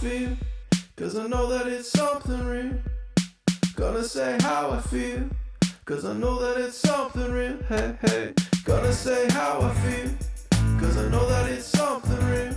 feel, cause I know that it's something real. Gonna say how I feel, cause I know that it's something real. Hey, hey. Gonna say how I feel, cause I know that it's something real.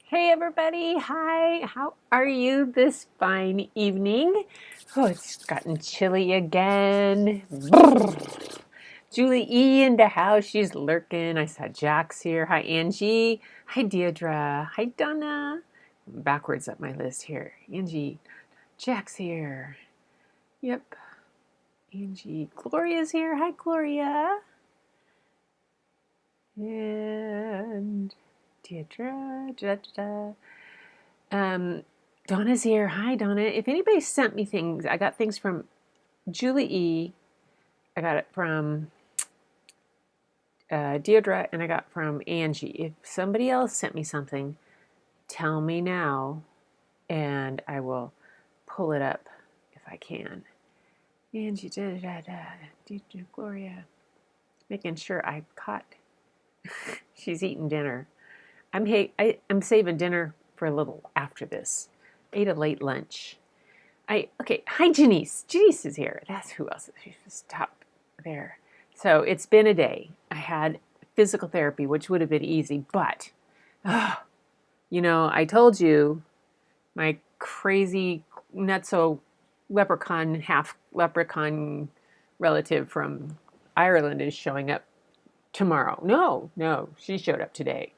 Hey everybody, hi, how are you this fine evening? Oh, it's gotten chilly again. Brrr. Julie E in the house, she's lurking. I saw Jack's here. Hi Angie. Hi Deirdre. Hi Donna. Backwards up my list here. Angie, Jack's here. Yep. Angie, Gloria's here. Hi Gloria. And Deirdre. Donna's here. Hi, Donna. If anybody sent me things, I got things from Julie E. I got it from Deirdre, and I got from Angie. If somebody else sent me something, tell me now, and I will pull it up if I can. Angie, Gloria, making sure I caught. She's eating dinner. I'm saving dinner for a little after this. Ate a late lunch. Okay, hi Janice. Janice is here. That's who else. Stop there. So it's been a day. I had physical therapy, which would have been easy, but, I told you my crazy, nutso leprechaun, half leprechaun relative from Ireland is showing up tomorrow. No, she showed up today.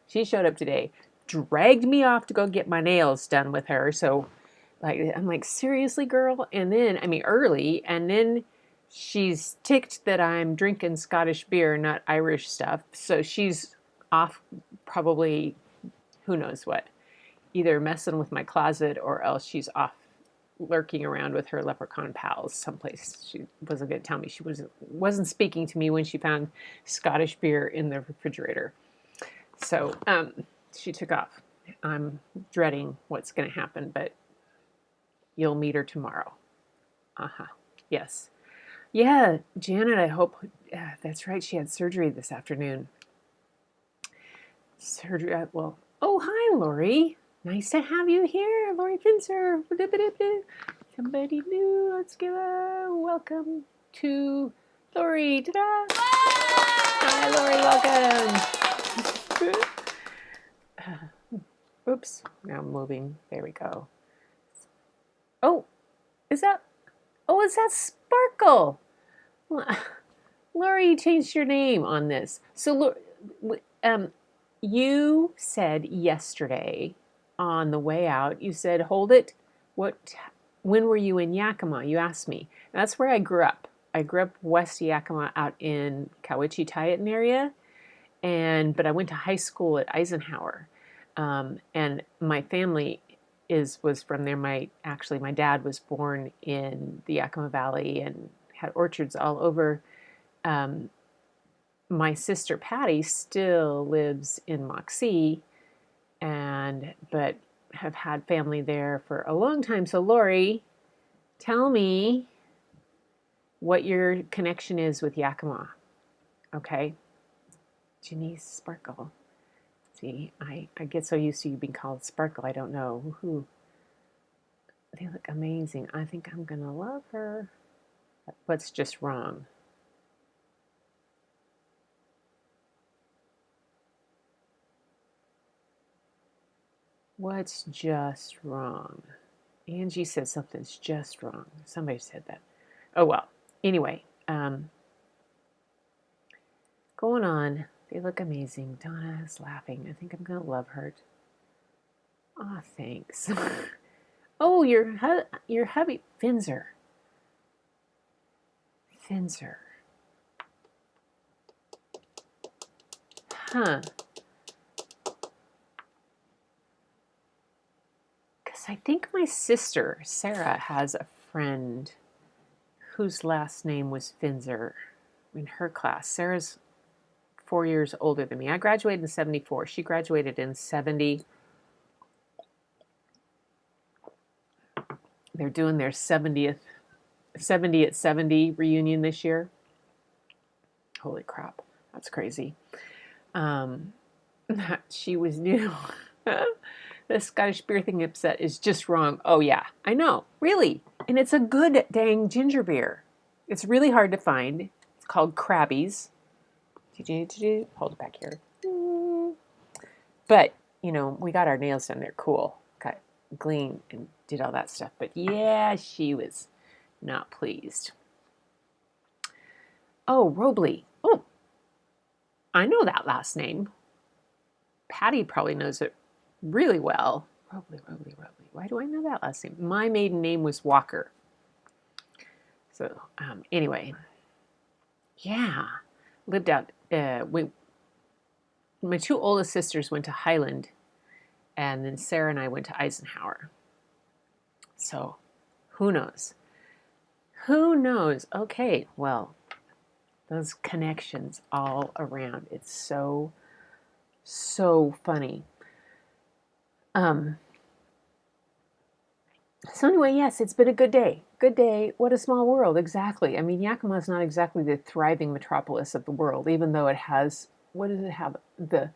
Dragged me off to go get my nails done with her. So I'm like, seriously, girl? And then, early, and then she's ticked that I'm drinking Scottish beer, not Irish stuff. So she's off probably, who knows what, either messing with my closet or else she's off lurking around with her leprechaun pals someplace. She wasn't going to tell me. She wasn't speaking to me when she found Scottish beer in the refrigerator. So she took off. I'm dreading what's going to happen, but you'll meet her tomorrow. Yes. Yeah, Janet, I hope. That's right. She had surgery this afternoon. Surgery. Oh, hi, Lori. Nice to have you here, Lori Finzer. Somebody new. Let's give a welcome to Lori. Ta-da! Hi, Lori. Welcome. Oops. Now I'm moving. There we go. Oh, is that Sparkle? Lori, you changed your name on this. So, you said yesterday on the way out, you said, hold it. When were you in Yakima? You asked me. And that's where I grew up. I grew up west of Yakima out in Cowiche-Tyetton area. But I went to high school at Eisenhower. And my family was from there. My dad was born in the Yakima Valley and had orchards all over. My sister Patty still lives in Moxie, but have had family there for a long time. So Lori, tell me what your connection is with Yakima. Okay, Janice Sparkle. See, I get so used to you being called Sparkle. I don't know who. They look amazing. I think I'm gonna love her. What's just wrong? What's just wrong? Angie said something's just wrong. Somebody said that. Oh, well. Anyway, going on. They look amazing. Donna is laughing. I think I'm going to love her. Aw, thanks. Oh, your hubby, Finzer. Finzer. Huh. Because I think my sister, Sarah, has a friend whose last name was Finzer in her class. Sarah's 4 years older than me. I graduated in 74. She graduated in 70. They're doing their 70 at 70 reunion this year. Holy crap. That's crazy. She was new. The Scottish beer thing upset is just wrong. Oh, yeah, I know. Really. And it's a good dang ginger beer. It's really hard to find. It's called Krabby's. Hold it back here. But, you know, we got our nails done. They're cool. Got clean and did all that stuff. But, yeah, she was not pleased. Oh, Robley. Oh, I know that last name. Patty probably knows it really well. Robley. Why do I know that last name? My maiden name was Walker. So, anyway. Yeah. Lived out. My two oldest sisters went to Highland, and then Sarah and I went to Eisenhower. So, who knows? Who knows? Okay, well, those connections all around. It's so funny. So anyway, yes, it's been a good day. Good day. What a small world. Exactly. I mean, Yakima is not exactly the thriving metropolis of the world, even though it has, what does it have? The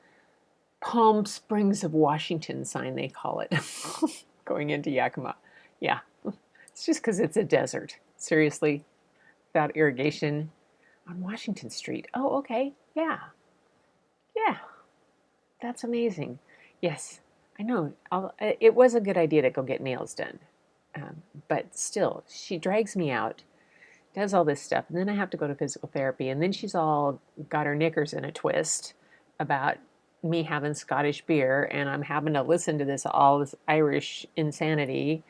Palm Springs of Washington sign, they call it, going into Yakima. Yeah, it's just because it's a desert. Seriously, without irrigation on Washington Street. Oh, okay. Yeah. That's amazing. Yes, I know. It was a good idea to go get nails done. But still, she drags me out, does all this stuff, and then I have to go to physical therapy, and then she's all got her knickers in a twist about me having Scottish beer, and I'm having to listen to all this Irish insanity,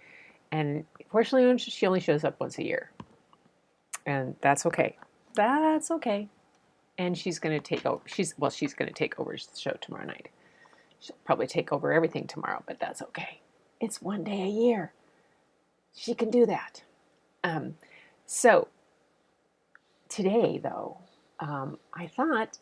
and fortunately, she only shows up once a year, and that's okay. That's okay. And she's going to take over. She's going to take over the show tomorrow night. She'll probably take over everything tomorrow, but that's okay. It's one day a year. She can do that. So today, though, I thought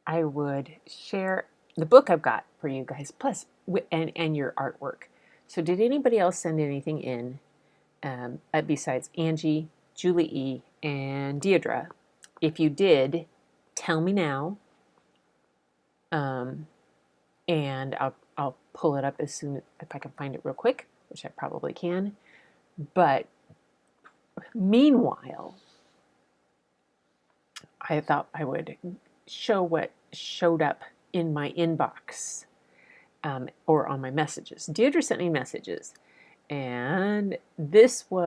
I would share the book I've got for you guys, plus and your artwork. So did anybody else send anything in besides Angie, Julie E., and Deirdre? If you did, tell me now, and I'll pull it up as soon if I can find it real quick, which I probably can. But meanwhile, I thought I would show what showed up in my inbox or on my messages. Deirdre sent me messages, and this was.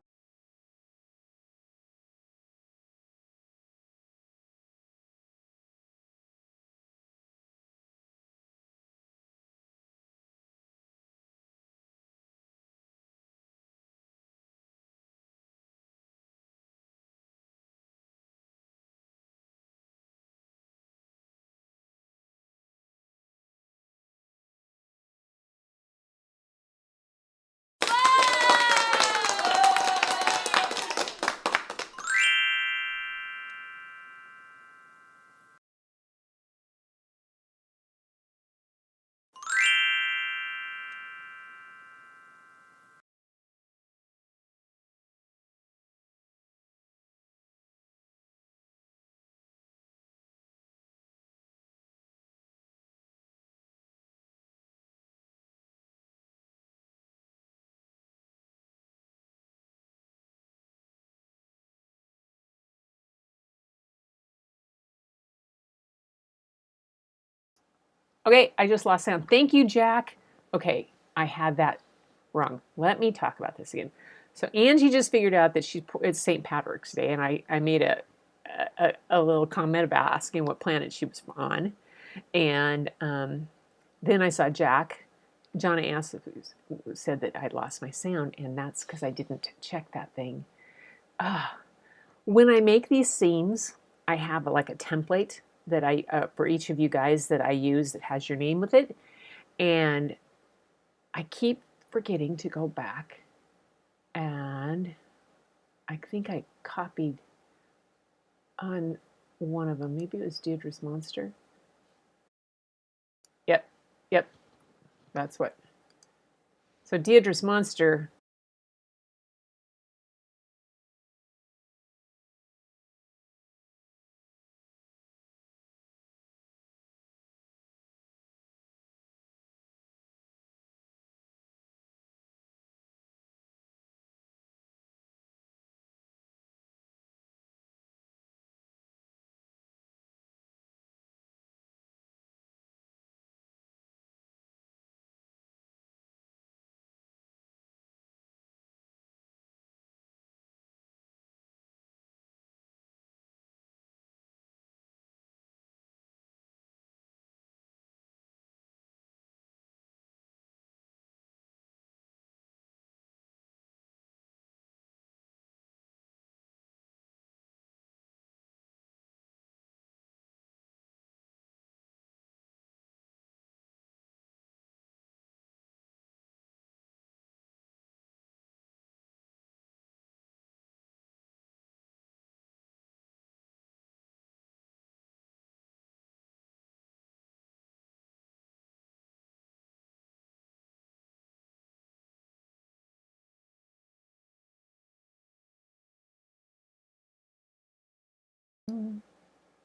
Okay, I just lost sound. Thank you, Jack. Okay, I had that wrong. Let me talk about this again. So Angie just figured out that it's St. Patrick's Day, and I made a little comment about asking what planet she was on. And then I saw John asked who said that I'd lost my sound, and that's because I didn't check that thing. When I make these seams, I have like a template that I for each of you guys that I use that has your name with it, and I keep forgetting to go back, and I think I copied on one of them. Maybe it was Deirdre's Monster. Yep, that's what. So Deirdre's Monster.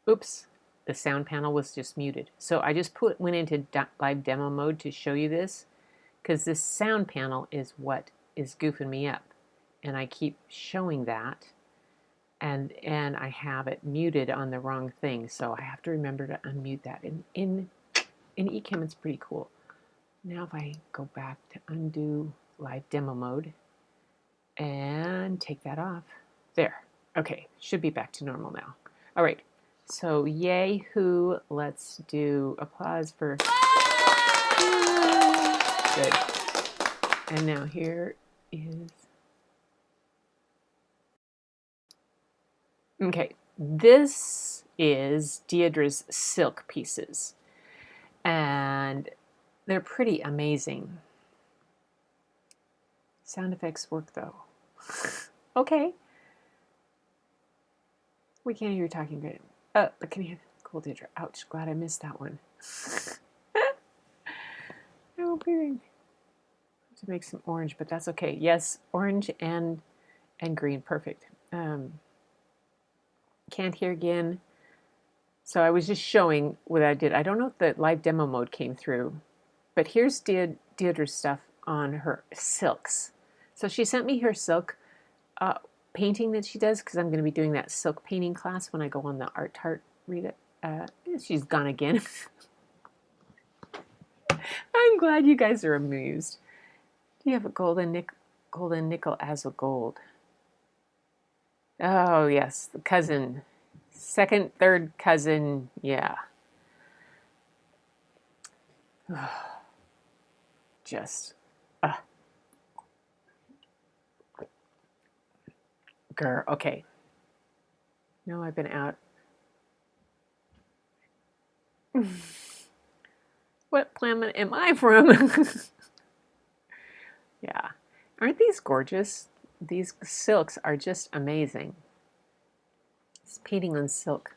Oops, the sound panel was just muted. So I just went into live demo mode to show you this, because this sound panel is what is goofing me up, and I keep showing that, and I have it muted on the wrong thing, so I have to remember to unmute that. In ecamm, it's pretty cool. Now if I go back to undo live demo mode and take that off, there. Okay, should be back to normal now. All right. So yay-hoo, let's do applause for good. And now here is, okay, this is Deirdre's silk pieces. And they're pretty amazing. Sound effects work though. Okay. We can't hear you talking great. But can you hear? Cool, Deirdre. Ouch, glad I missed that one. No breathing. To make some orange, but that's okay. Yes, orange and green, perfect. Can't hear again. So I was just showing what I did. I don't know if the live demo mode came through, but here's Deirdre's stuff on her silks. So she sent me her silk painting that she does, because I'm going to be doing that silk painting class when I go on the art tart read it. She's gone again. I'm glad you guys are amused. Do you have a golden nickel as a gold? Oh yes, the cousin, second, third cousin, yeah. Just, girl, okay. No, I've been out. What planet am I from? Yeah. Aren't these gorgeous? These silks are just amazing. It's painting on silk.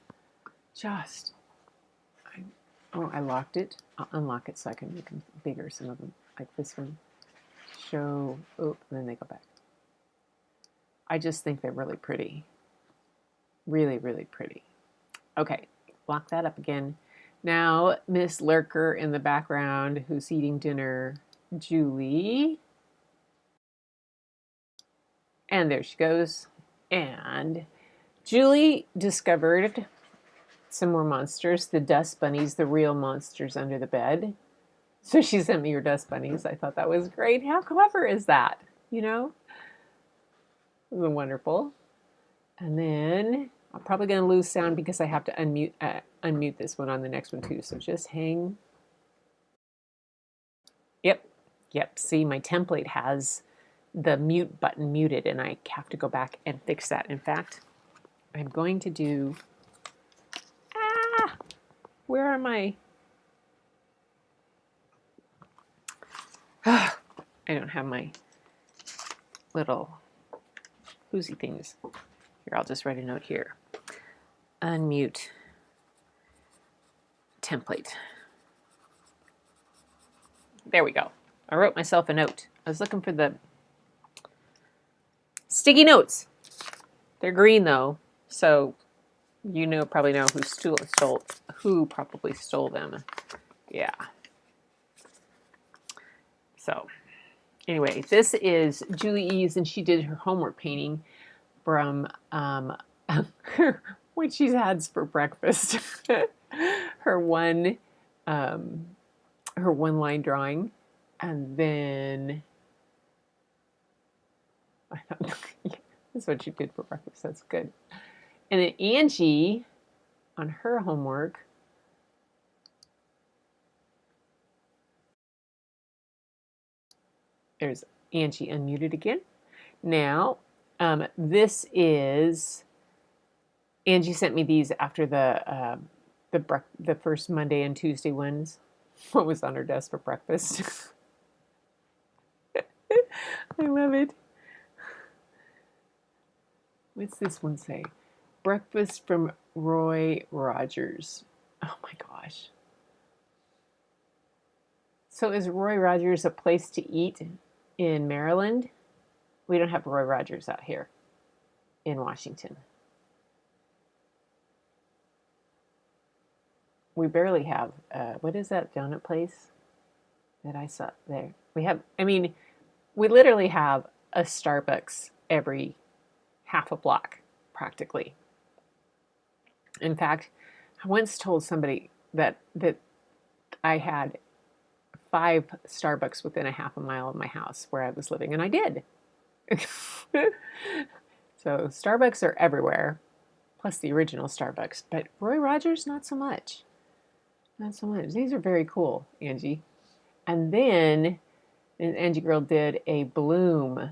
Just, I locked it. I'll unlock it so I can make them bigger, some of them, like this one. Show, and then they go back. I just think they're really pretty. Really, really pretty. Okay, lock that up again. Now, Miss Lurker in the background, who's eating dinner, Julie. And there she goes. And Julie discovered some more monsters, the dust bunnies, the real monsters under the bed. So she sent me your dust bunnies. I thought that was great. How clever is that? You know, it was wonderful. And then I'm probably going to lose sound because I have to unmute this one on the next one too. So just hang. Yep, yep. See, my template has the mute button muted, and I have to go back and fix that. In fact, I'm going to do. Where are my? I don't have my little whoozy things. Here, I'll just write a note here. Unmute template. There we go. I wrote myself a note. I was looking for the sticky notes. They're green though, so you probably know who probably stole them. Yeah. So anyway, this is Julie E's, and she did her homework painting from what she's had for breakfast. her one line drawing, and then that's what she did for breakfast. That's good. And then Angie, on her homework, there's Angie unmuted again. Now, this is Angie sent me these after the first Monday and Tuesday ones. What was on her desk for breakfast? I love it. What's this one say? Breakfast from Roy Rogers. Oh my gosh. So is Roy Rogers a place to eat in Maryland? We don't have Roy Rogers out here in Washington. We barely have, what is that donut place that I saw there? We literally have a Starbucks every half a block, practically. In fact, I once told somebody that I had 5 Starbucks within a half a mile of my house where I was living, and I did. So Starbucks are everywhere, plus the original Starbucks, but Roy Rogers, not so much. Not so much. These are very cool, Angie. And then Angie Girl did a bloom,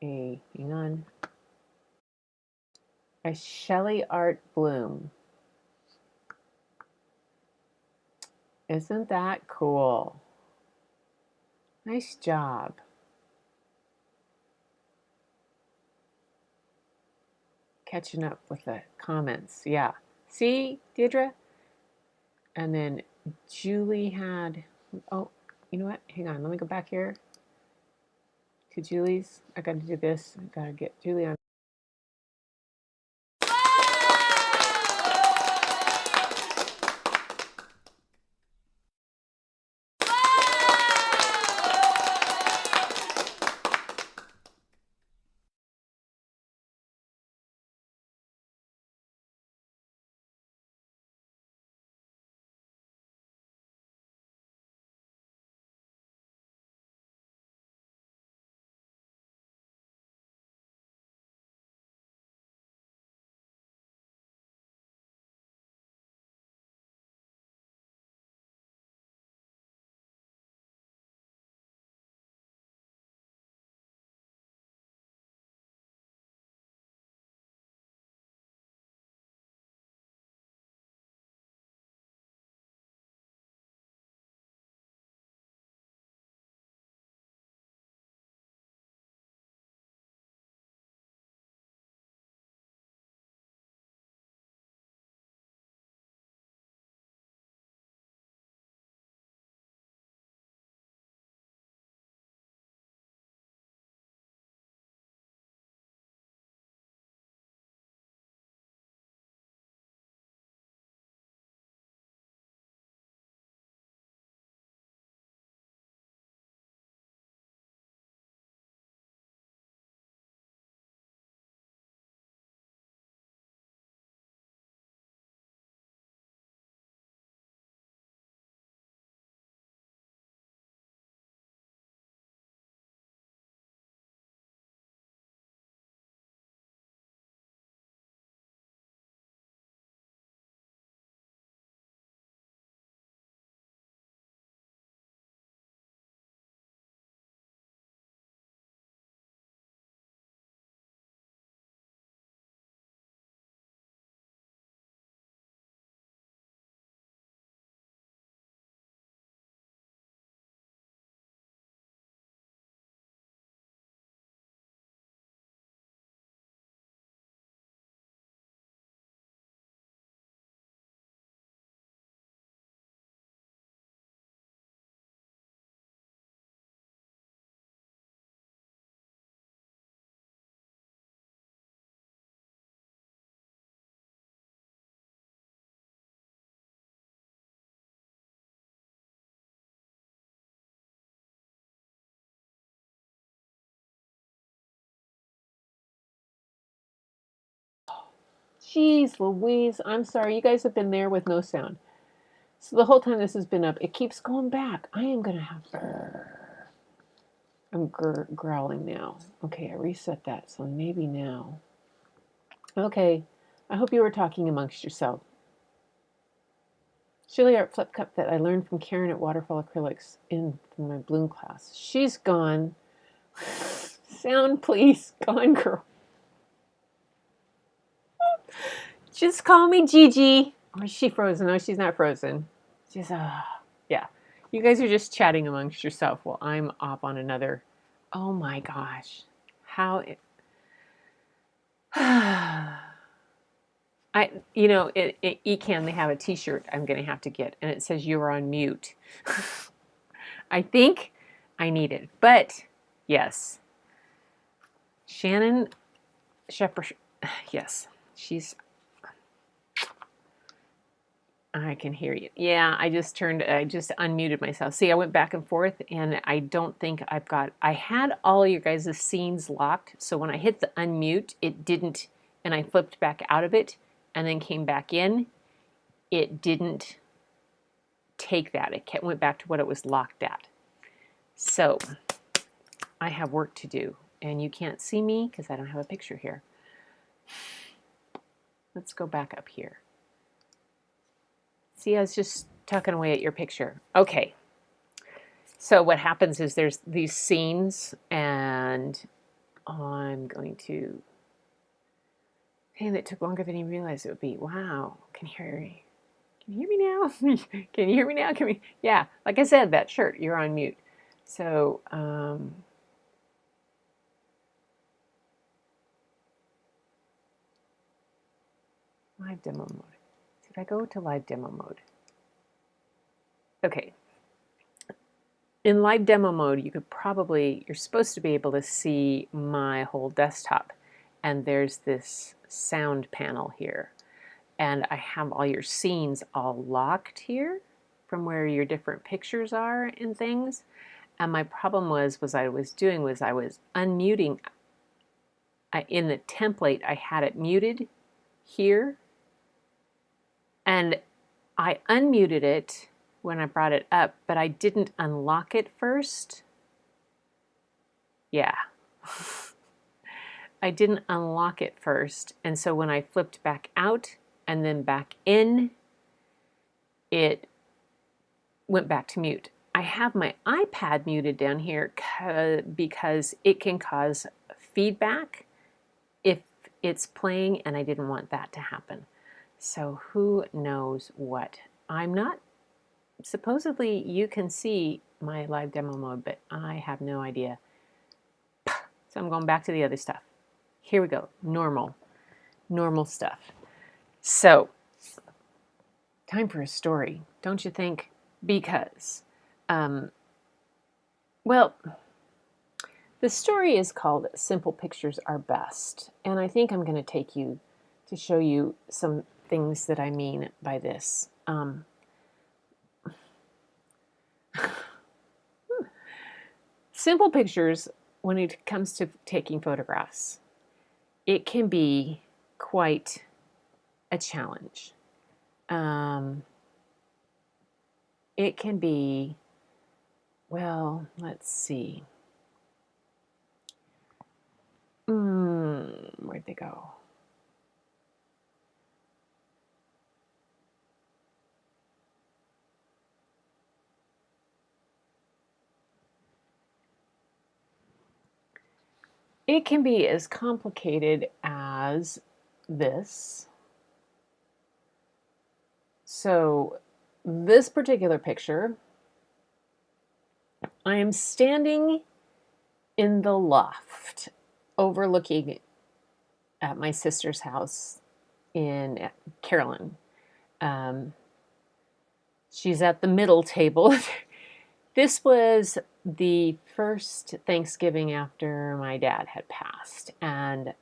hang on, a Shelley Art bloom. Isn't that cool? Nice job. Catching up with the comments. Yeah. See, Deirdre? And then Julie had, oh, you know what? Hang on. Let me go back here to Julie's. I got to do this. I got to get Julie on. Jeez Louise, I'm sorry. You guys have been there with no sound. So the whole time this has been up, it keeps going back. I am going to have... I'm growling now. Okay, I reset that, so maybe now. Okay, I hope you were talking amongst yourself. Chili art flip cup that I learned from Karen at Waterfall Acrylics in my bloom class. She's gone. Sound, please. Gone, girl. Just call me Gigi. Or is she frozen? No, she's not frozen. She's, yeah. You guys are just chatting amongst yourself while I'm off on another. Oh my gosh. How it... ecamm, they have a t-shirt I'm going to have to get, and it says you're on mute. I think I need it. But, yes. Shannon Shepherd, yes, she's... I can hear you. Yeah, I just unmuted myself. See, I went back and forth, and I don't think I had all your guys' scenes locked, so when I hit the unmute, it didn't, and I flipped back out of it, and then came back in, it didn't take that. It went back to what it was locked at. So, I have work to do, and you can't see me because I don't have a picture here. Let's go back up here. See, I was just tucking away at your picture. Okay. So what happens is there's these scenes, and I'm going to... Hey, that took longer than you realized it would be. Wow. Can you hear me now? Can you hear me now? Yeah, like I said, that shirt, you're on mute. So, live demo mode. Did I go to live demo mode? Okay. In live demo mode, you're supposed to be able to see my whole desktop. And there's this sound panel here. And I have all your scenes all locked here from where your different pictures are and things. And my problem was I was unmuting. In the template, I had it muted here. And I unmuted it when I brought it up, but I didn't unlock it first. Yeah. I didn't unlock it first. And so when I flipped back out and then back in, it went back to mute. I have my iPad muted down here because it can cause feedback if it's playing, and I didn't want that to happen. So who knows what? I'm not... Supposedly you can see my live demo mode, but I have no idea. So I'm going back to the other stuff. Here we go. Normal stuff. So, time for a story, don't you think? Because, well, the story is called Simple Pictures Are Best. And I think I'm going to take you to show you some things that I mean by this. Simple pictures, when it comes to taking photographs, it can be quite a challenge. It can be, well, let's see. Where'd they go? It can be as complicated as this. So this particular picture, I am standing in the loft overlooking at my sister's house in Carolyn. She's at the middle table. This was the first Thanksgiving after my dad had passed. And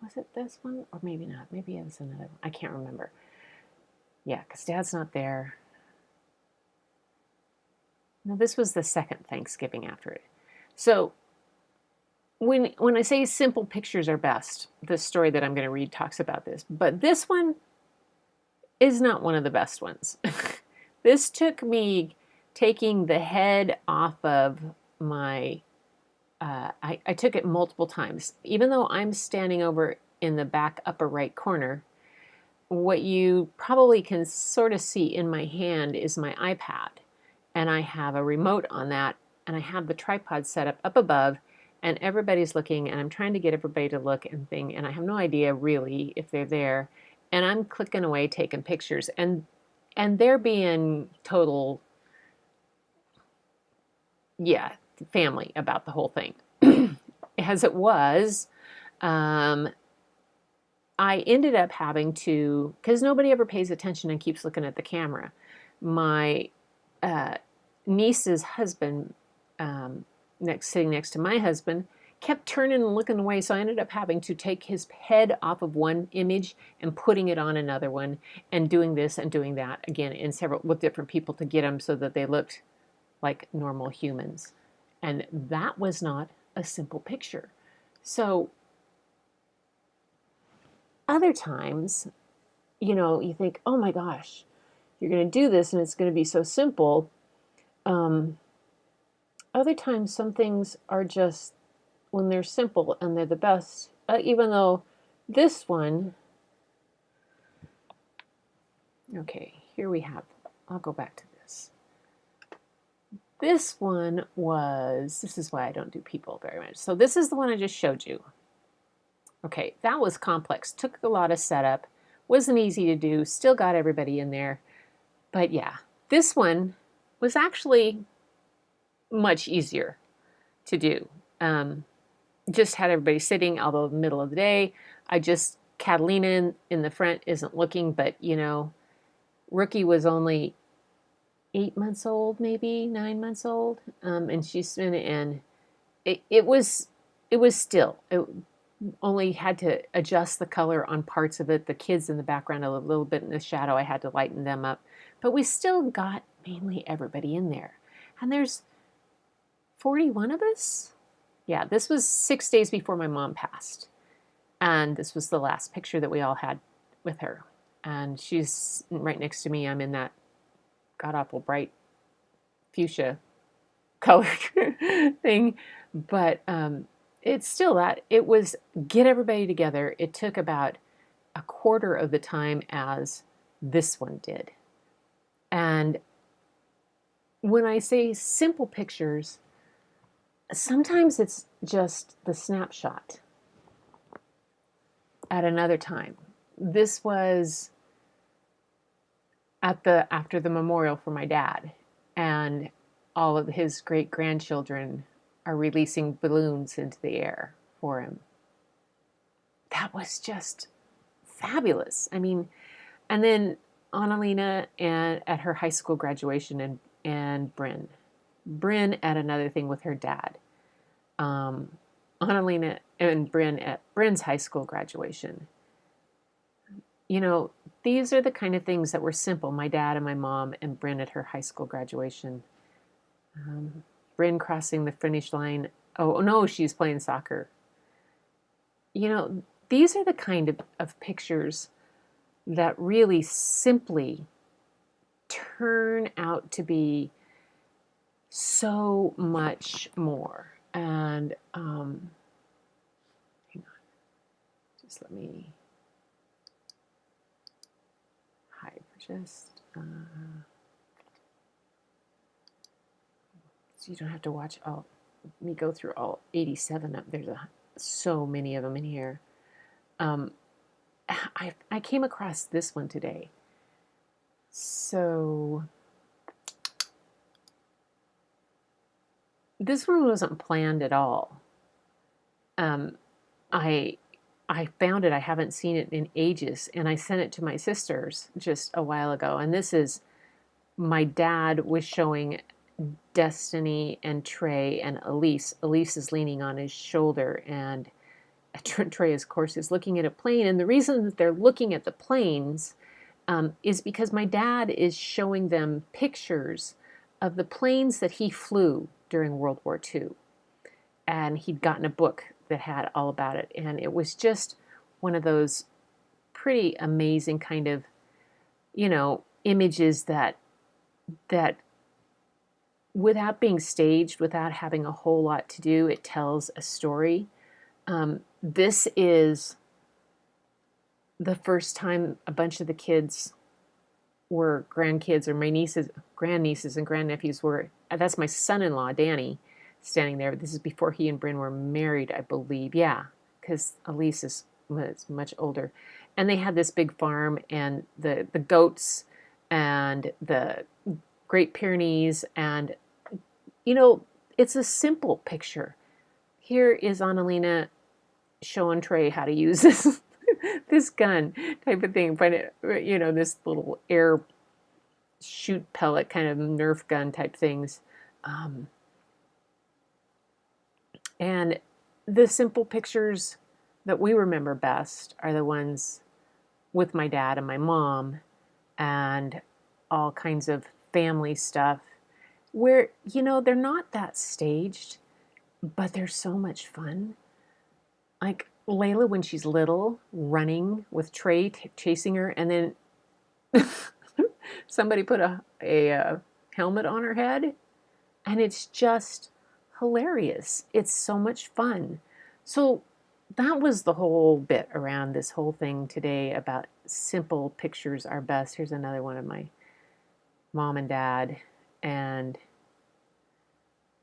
was it this one? Or maybe not. Maybe it was another one. I can't remember. Yeah, because Dad's not there. No, this was the second Thanksgiving after it. So when I say simple pictures are best, the story that I'm going to read talks about this, but this one is not one of the best ones. This took me taking the head off of my, I took it multiple times. Even though I'm standing over in the back upper right corner, what you probably can sort of see in my hand is my iPad. And I have a remote on that, and I have the tripod set up above, and everybody's looking, and I'm trying to get everybody to look and thing, and I have no idea really if they're there. And I'm clicking away, taking pictures, and they're being total, yeah, family about the whole thing. As it was, I ended up having to, because nobody ever pays attention and keeps looking at the camera. My niece's husband, sitting next to my husband, kept turning and looking away, so I ended up having to take his head off of one image and putting it on another one, and doing this and doing that again in several with different people to get them so that they looked like normal humans. And that was not a simple picture. So other times, you think, oh my gosh, you're going to do this and it's going to be so simple. Other times, some things are just, when they're simple and they're the best, even though this one, okay, here we have, I'll go back to this. This one was, this is why I don't do people very much. So this is the one I just showed you. Okay, that was complex, took a lot of setup, wasn't easy to do, still got everybody in there. But yeah, this one was actually much easier to do. Just had everybody sitting, although the middle of the day. Catalina in the front isn't looking, but Rookie was only 8 months old, maybe 9 months old, and she's been in. It was still. It only had to adjust the color on parts of it. The kids in the background, a little bit in the shadow, I had to lighten them up, but we still got mainly everybody in there. And there's 41 of us. Yeah, this was 6 days before my mom passed. And this was the last picture that we all had with her. And she's right next to me. I'm in that god-awful bright fuchsia color thing. But it's still that. It was get everybody together. It took about a quarter of the time as this one did. And when I say simple pictures, sometimes it's just the snapshot. At another time, this was after the memorial for my dad, and all of his great grandchildren are releasing balloons into the air for him. That was just fabulous. I mean, and then Annalena at her high school graduation, and Bryn at another thing with her dad. Annalena and Bryn at Bryn's high school graduation. These are the kind of things that were simple. My dad and my mom and Bryn at her high school graduation. Bryn crossing the finish line. Oh no, she's playing soccer. These are the kind of pictures that really simply turn out to be so much more. And hang on, just let me hide for just so you don't have to watch me go through all 87 of. There's so many of them in here. I came across this one today. So this one wasn't planned at all. I found it. I haven't seen it in ages, and I sent it to my sisters just a while ago. And this is my dad was showing Destiny and Trey and Elise. Elise is leaning on his shoulder, and Trey, of course, is looking at a plane. And the reason that they're looking at the planes is because my dad is showing them pictures of the planes that he flew during World War II. and he'd gotten a book that had all about it. And it was just one of those pretty amazing kind of, images that without being staged, without having a whole lot to do, it tells a story. This is the first time a bunch of the kids were grandkids, or my nieces, grandnieces and grandnephews were, that's my son-in-law, Danny, standing there. This is before he and Bryn were married, I believe. Yeah, because Elise was much older. And they had this big farm, and the goats and the Great Pyrenees, and it's a simple picture. Here is Annalena showing Trey how to use this this gun type of thing. But this little air shoot pellet kind of Nerf gun type things. And the simple pictures that we remember best are the ones with my dad and my mom, and all kinds of family stuff where, they're not that staged, but they're so much fun. Like Layla when she's little, running with Trey chasing her, and then somebody put a helmet on her head, and it's just hilarious. It's so much fun. So that was the whole bit around this whole thing today about simple pictures are best. Here's another one of my mom and dad and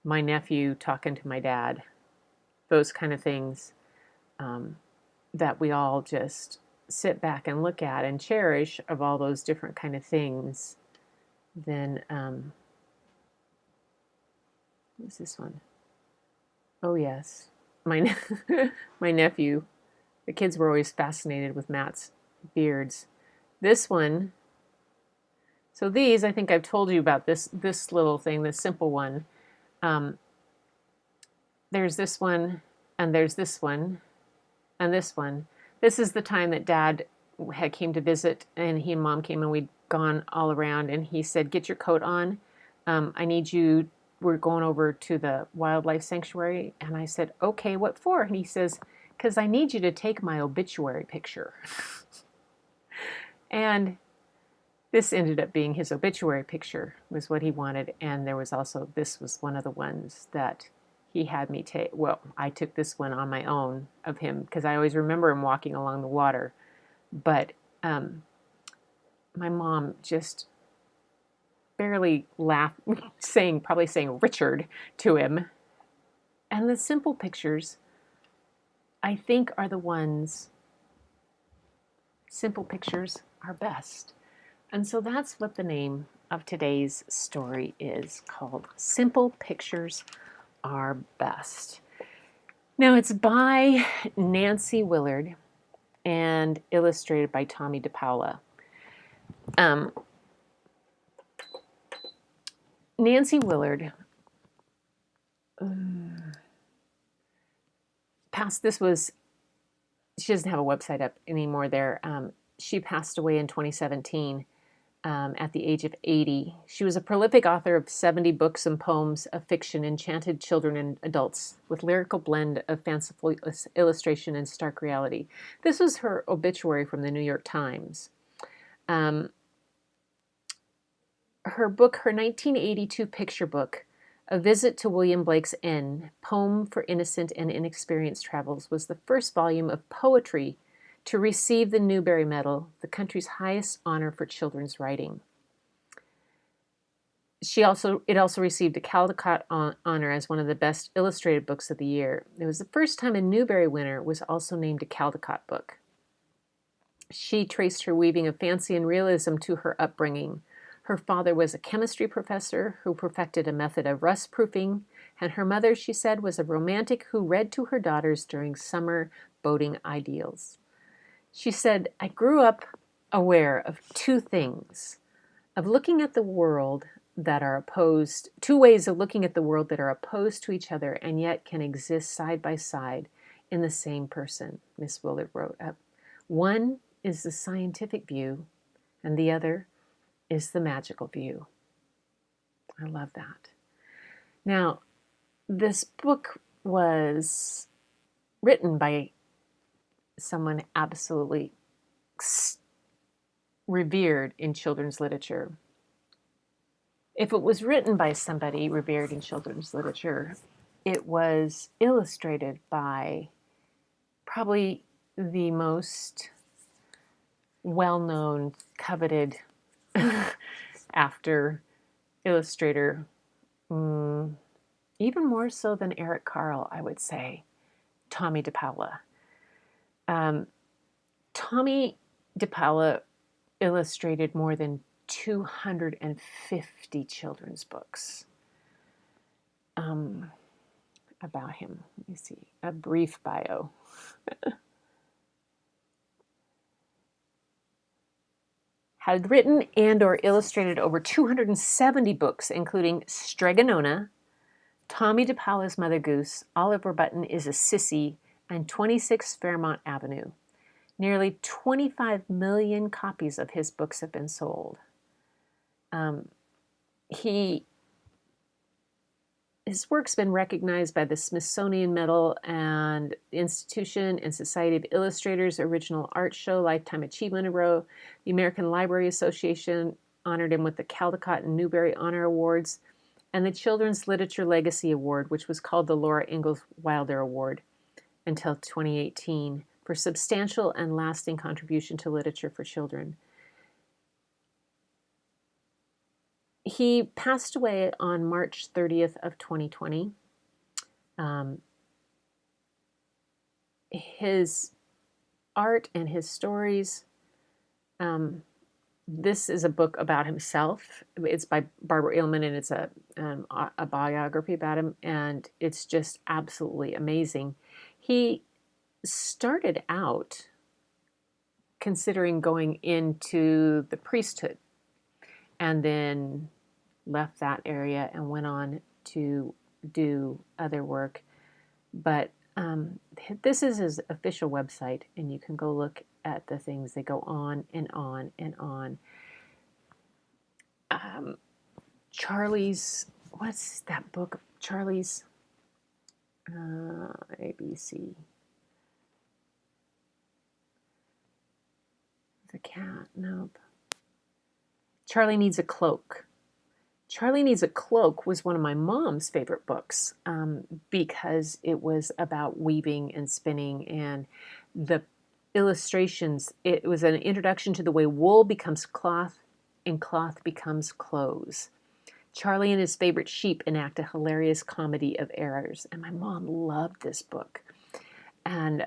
my nephew talking to my dad. Those kind of things that we all just sit back and look at and cherish, of all those different kind of things. Then, what's this one? Oh, yes. My nephew. The kids were always fascinated with Matt's beards. This one, so these, I think I've told you about this little thing, this simple one. There's this one, and there's this one, and this one. This is the time that Dad had came to visit, and he and Mom came, and we'd gone all around, and he said, "Get your coat on. I need you. We're going over to the wildlife sanctuary." And I said, "Okay, what for?" And he says, "Because I need you to take my obituary picture." And this ended up being his obituary picture, was what he wanted. And there was also, this was one of the ones that he had me take. Well, I took this one on my own of him, because I always remember him walking along the water. But my mom just barely laughed, probably saying Richard to him. And the simple pictures, I think, are the ones, simple pictures are best. And so that's what the name of today's story is, called Simple Pictures Are Best. Now, it's by Nancy Willard and illustrated by Tomie De Paola. Nancy Willard she doesn't have a website up anymore there. She passed away in 2017 at the age of 80. She was a prolific author of 70 books and poems of fiction, enchanted children and adults, with lyrical blend of fanciful illustration and stark reality. This was her obituary from the New York Times. Her 1982 picture book, A Visit to William Blake's Inn, Poem for Innocent and Inexperienced Travels, was the first volume of poetry to receive the Newbery Medal, the country's highest honor for children's writing. It also received a Caldecott honor as one of the best illustrated books of the year. It was the first time a Newbery winner was also named a Caldecott book. She traced her weaving of fancy and realism to her upbringing. Her father was a chemistry professor who perfected a method of rust-proofing, and her mother, she said, was a romantic who read to her daughters during summer boating ideals. She said, "I grew up aware of two things, of looking at the world that are opposed, two ways of looking at the world that are opposed to each other and yet can exist side by side in the same person," Miss Willard wrote up. "One is the scientific view, and the other is the magical view." I love that. Now, this book was written by someone absolutely revered in children's literature. If it was written by somebody revered in children's literature, it was illustrated by probably the most well-known, coveted after illustrator, even more so than Eric Carle, I would say, Tomie De Paola. Tomie De Paola illustrated more than 250 children's books. About him, let me see, a brief bio. Had written and or illustrated over 270 books, including Stregonona, Tomie De Paola's Mother Goose, Oliver Button is a Sissy, and 26 Fairmont Avenue. Nearly 25 million copies of his books have been sold. His work's been recognized by the Smithsonian Medal and Institution and Society of Illustrators Original Art Show Lifetime Achievement Award. The American Library Association honored him with the Caldecott and Newbery Honor Awards, and the Children's Literature Legacy Award, which was called the Laura Ingalls Wilder Award until 2018, for substantial and lasting contribution to literature for children. He passed away on March 30th of 2020. His art and his stories, this is a book about himself. It's by Barbara Edelman, and it's a biography about him, and it's just absolutely amazing. He started out considering going into the priesthood, and then left that area and went on to do other work. But this is his official website, and you can go look at the things. They go on and on and on. Charlie's, what's that book? Charlie's ABC. The cat, nope. Charlie Needs a Cloak. Charlie Needs a Cloak was one of my mom's favorite books because it was about weaving and spinning, and the illustrations. It was an introduction to the way wool becomes cloth and cloth becomes clothes. Charlie and his favorite sheep enact a hilarious comedy of errors, and my mom loved this book. And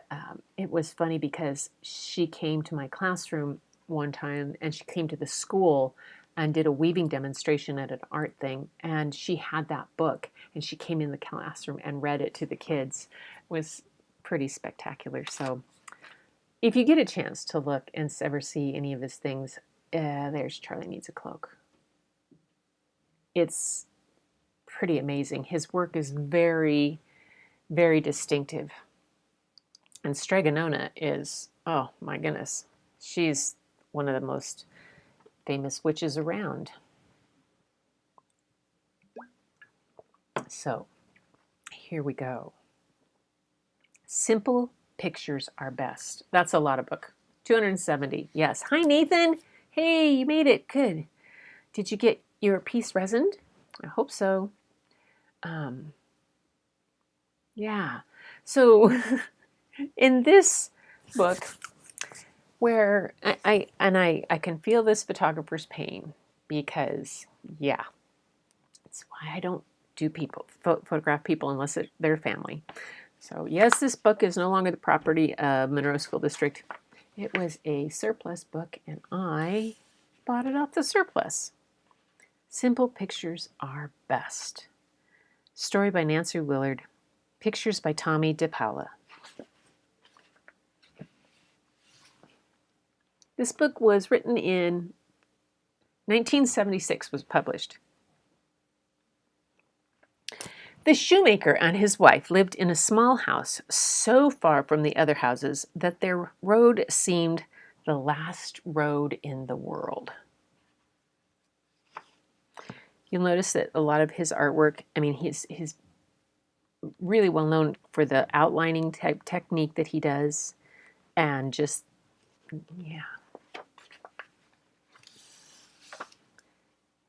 it was funny because she came to my classroom one time, and she came to the school and did a weaving demonstration at an art thing, and she had that book, and she came in the classroom and read it to the kids. It was pretty spectacular. So if you get a chance to look and ever see any of his things, there's Charlie Needs a Cloak. It's pretty amazing. His work is very, very distinctive. And Stregonona is, oh my goodness, she's one of the most famous witches around. So here we go. Simple pictures are best. That's a lot of book. 270. Yes. Hi, Nathan. Hey, you made it. Good. Did you get your piece resined? I hope so. Yeah. So in this book, where I can feel this photographer's pain, because yeah, it's why I don't do photograph people unless they're family. So yes, this book is no longer the property of Monroe School District. It was a surplus book, and I bought it off the surplus. Simple pictures are best. Story by Nancy Willard. Pictures by Tomie De Paola. This book was written in 1976, was published. The shoemaker and his wife lived in a small house so far from the other houses that their road seemed the last road in the world. You'll notice that a lot of his artwork, I mean, his really well known for the outlining type technique that he does. And just, yeah.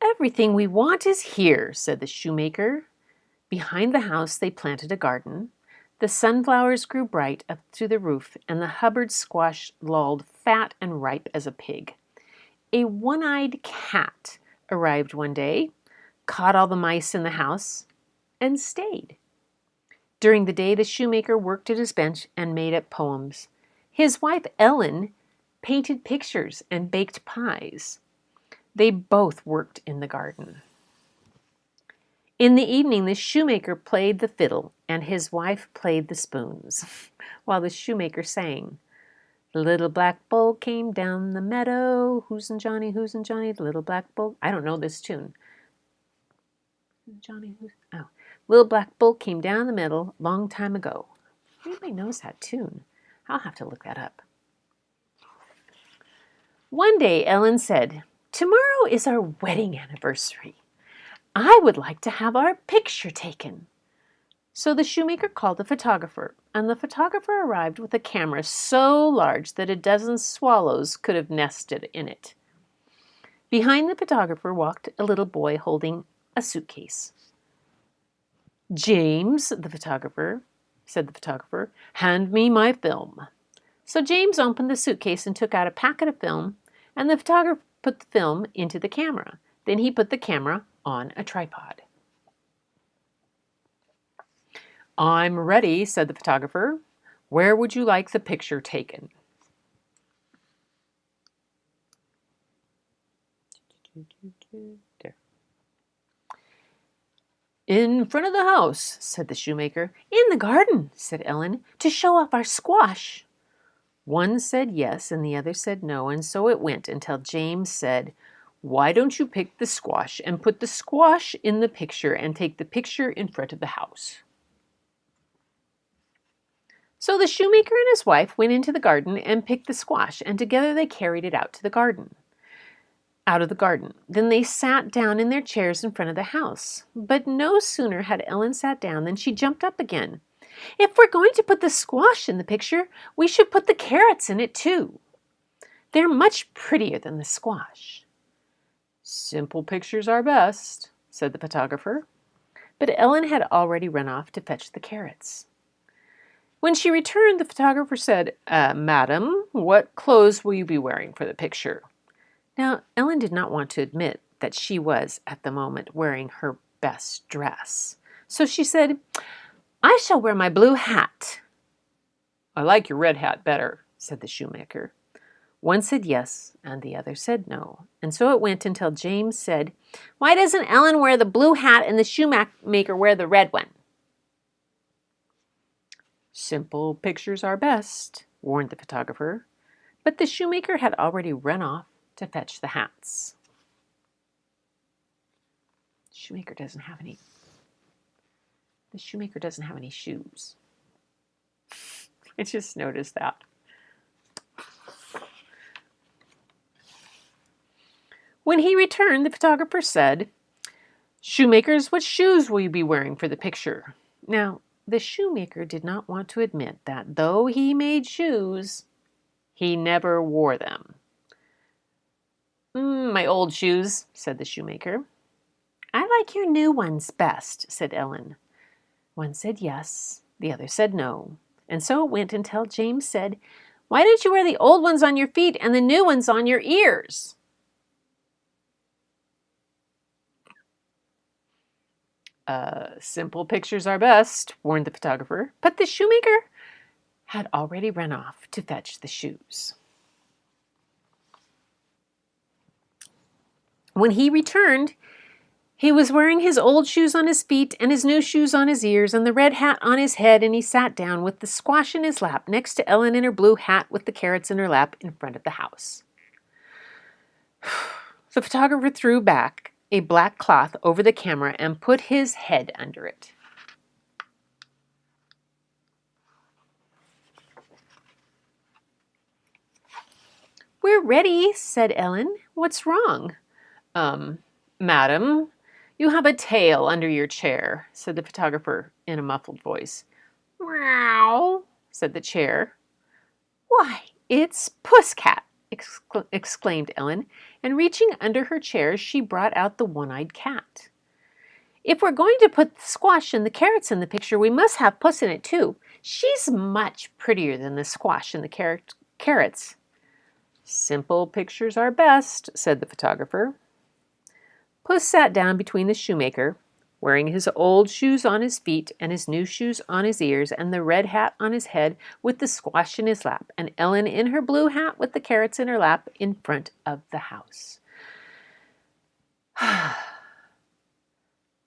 Everything we want is here, said the shoemaker. Behind the house they planted a garden. The sunflowers grew bright up to the roof, and the Hubbard squash lolled fat and ripe as a pig. A one-eyed cat arrived one day, caught all the mice in the house, and stayed. During the day, the shoemaker worked at his bench and made up poems. His wife, Ellen, painted pictures and baked pies. They both worked in the garden. In the evening, the shoemaker played the fiddle, and his wife played the spoons, while the shoemaker sang, "The little black bull came down the meadow. Who's in Johnny, who's in Johnny? The little black bull." I don't know this tune. Johnny, who's... Oh. "Little black bull came down the meadow long time ago." Everybody knows that tune. I'll have to look that up. One day, Ellen said, "Tomorrow is our wedding anniversary. I would like to have our picture taken." So the shoemaker called the photographer, and the photographer arrived with a camera so large that a dozen swallows could have nested in it. Behind the photographer walked a little boy holding a suitcase. "James," said the photographer, "hand me my film." So James opened the suitcase and took out a packet of film, and the photographer put the film into the camera. Then he put the camera on a tripod. "I'm ready," said the photographer. "Where would you like the picture taken?" There. "In front of the house," said the shoemaker. "In the garden," said Ellen, "to show off our squash." One said yes and the other said no, and so it went until James said, "Why don't you pick the squash and put the squash in the picture and take the picture in front of the house?" So the shoemaker and his wife went into the garden and picked the squash, and together they carried it out of the garden. Then they sat down in their chairs in front of the house. But no sooner had Ellen sat down than she jumped up again. "If we're going to put the squash in the picture, we should put the carrots in it too. They're much prettier than the squash." "Simple pictures are best," said the photographer. But Ellen had already run off to fetch the carrots. When she returned, the photographer said, "Madam, what clothes will you be wearing for the picture?" Now, Ellen did not want to admit that she was, at the moment, wearing her best dress. So she said, "I shall wear my blue hat." "I like your red hat better," said the shoemaker. One said yes, and the other said no. And so it went until James said, "Why doesn't Ellen wear the blue hat and the shoemaker wear the red one?" "Simple pictures are best," warned the photographer. But the shoemaker had already run off to fetch the hats. The shoemaker doesn't have any shoes. I just noticed that. When he returned, the photographer said, "Shoemakers, what shoes will you be wearing for the picture?" Now, the shoemaker did not want to admit that though he made shoes, he never wore them. "My old shoes," said the shoemaker. "I like your new ones best," said Ellen. One said yes, the other said no, and so it went until James said, "Why don't you wear the old ones on your feet and the new ones on your ears?" Simple pictures are best," warned the photographer, but the shoemaker had already run off to fetch the shoes. When he returned, he was wearing his old shoes on his feet and his new shoes on his ears and the red hat on his head, and he sat down with the squash in his lap next to Ellen in her blue hat with the carrots in her lap in front of the house. The photographer threw back a black cloth over the camera and put his head under it. "We're ready," said Ellen. "What's wrong?" Madam, You have a tail under your chair, said the photographer in a muffled voice. Meow, said the chair. Why, it's Pusscat, exclaimed Ellen, and reaching under her chair, she brought out the one-eyed cat. If we're going to put the squash and the carrots in the picture, we must have Puss in it too. She's much prettier than the squash and the carrots. Simple pictures are best, said the photographer. Puss sat down between the shoemaker, wearing his old shoes on his feet and his new shoes on his ears and the red hat on his head with the squash in his lap, and Ellen in her blue hat with the carrots in her lap in front of the house.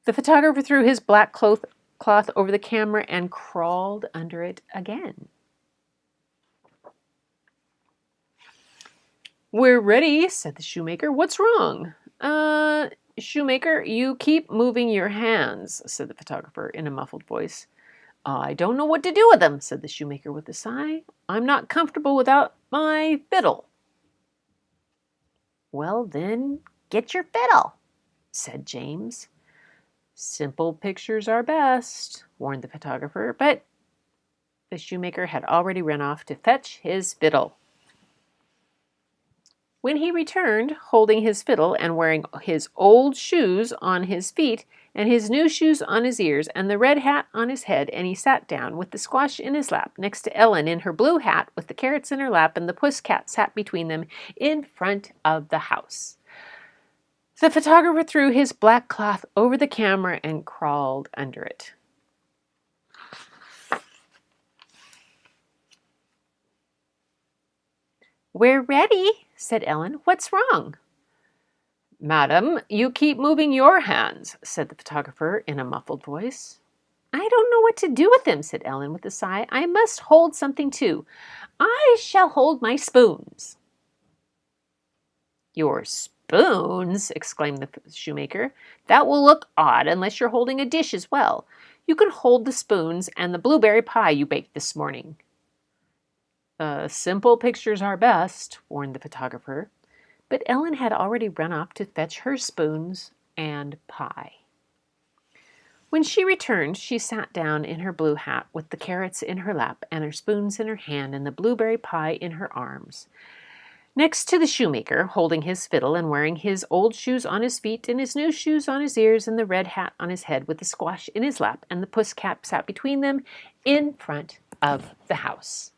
The photographer threw his black cloth over the camera and crawled under it again. We're ready, said the shoemaker. What's wrong? Shoemaker, you keep moving your hands, said the photographer in a muffled voice. I don't know what to do with them, said the shoemaker with a sigh. I'm not comfortable without my fiddle. Well, then, get your fiddle, said James. Simple pictures are best, warned the photographer, but the shoemaker had already run off to fetch his fiddle. When he returned, holding his fiddle and wearing his old shoes on his feet and his new shoes on his ears and the red hat on his head, and he sat down with the squash in his lap next to Ellen in her blue hat with the carrots in her lap, and the puss cat sat between them in front of the house. The photographer threw his black cloth over the camera and crawled under it. We're ready, said Ellen. What's wrong? Madam, you keep moving your hands, said the photographer in a muffled voice. I don't know what to do with them, said Ellen with a sigh. I must hold something too. I shall hold my spoons. Your spoons, exclaimed the shoemaker. That will look odd unless you're holding a dish as well. You can hold the spoons and the blueberry pie you baked this morning. Simple pictures are best, warned the photographer, but Ellen had already run off to fetch her spoons and pie. When she returned, she sat down in her blue hat with the carrots in her lap and her spoons in her hand and the blueberry pie in her arms, next to the shoemaker, holding his fiddle and wearing his old shoes on his feet and his new shoes on his ears and the red hat on his head with the squash in his lap, and the puss cat sat between them in front of the house.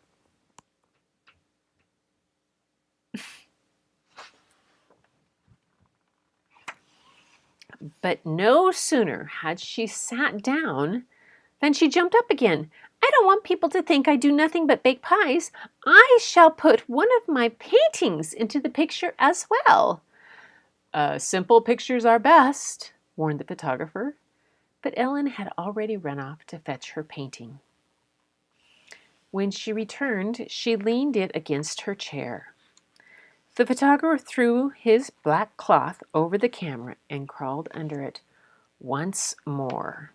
But no sooner had she sat down than she jumped up again. I don't want people to think I do nothing but bake pies. I shall put one of my paintings into the picture as well. Simple pictures are best, warned the photographer, but Ellen had already run off to fetch her painting. When she returned, she leaned it against her chair. The photographer threw his black cloth over the camera and crawled under it once more.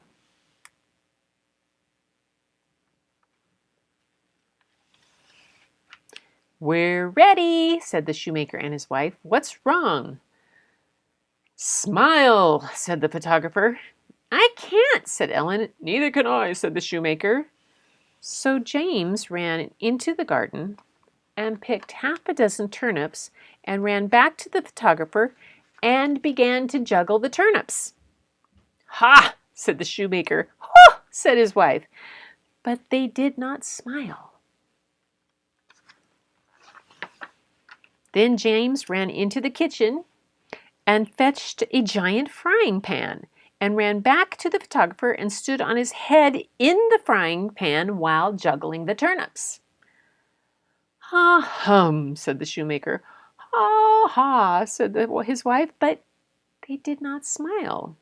We're ready, said the shoemaker and his wife. What's wrong? Smile, said the photographer. I can't, said Ellen. Neither can I, said the shoemaker. So James ran into the garden and picked half a dozen turnips and ran back to the photographer and began to juggle the turnips. Ha, said the shoemaker. Ho, said his wife. But they did not smile. Then James ran into the kitchen and fetched a giant frying pan and ran back to the photographer and stood on his head in the frying pan while juggling the turnips. Ha hum, said the shoemaker. Ha ha, said his wife, but they did not smile.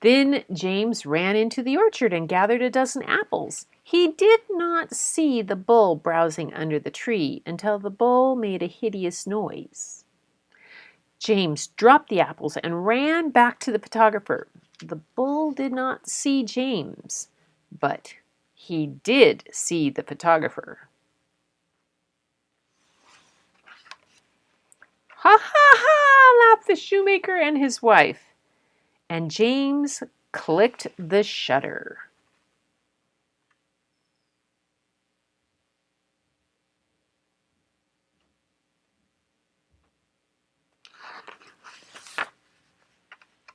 Then James ran into the orchard and gathered a dozen apples. He did not see the bull browsing under the tree until the bull made a hideous noise. James dropped the apples and ran back to the photographer. The bull did not see James, but he did see the photographer. Ha ha ha, laughed the shoemaker and his wife. And James clicked the shutter.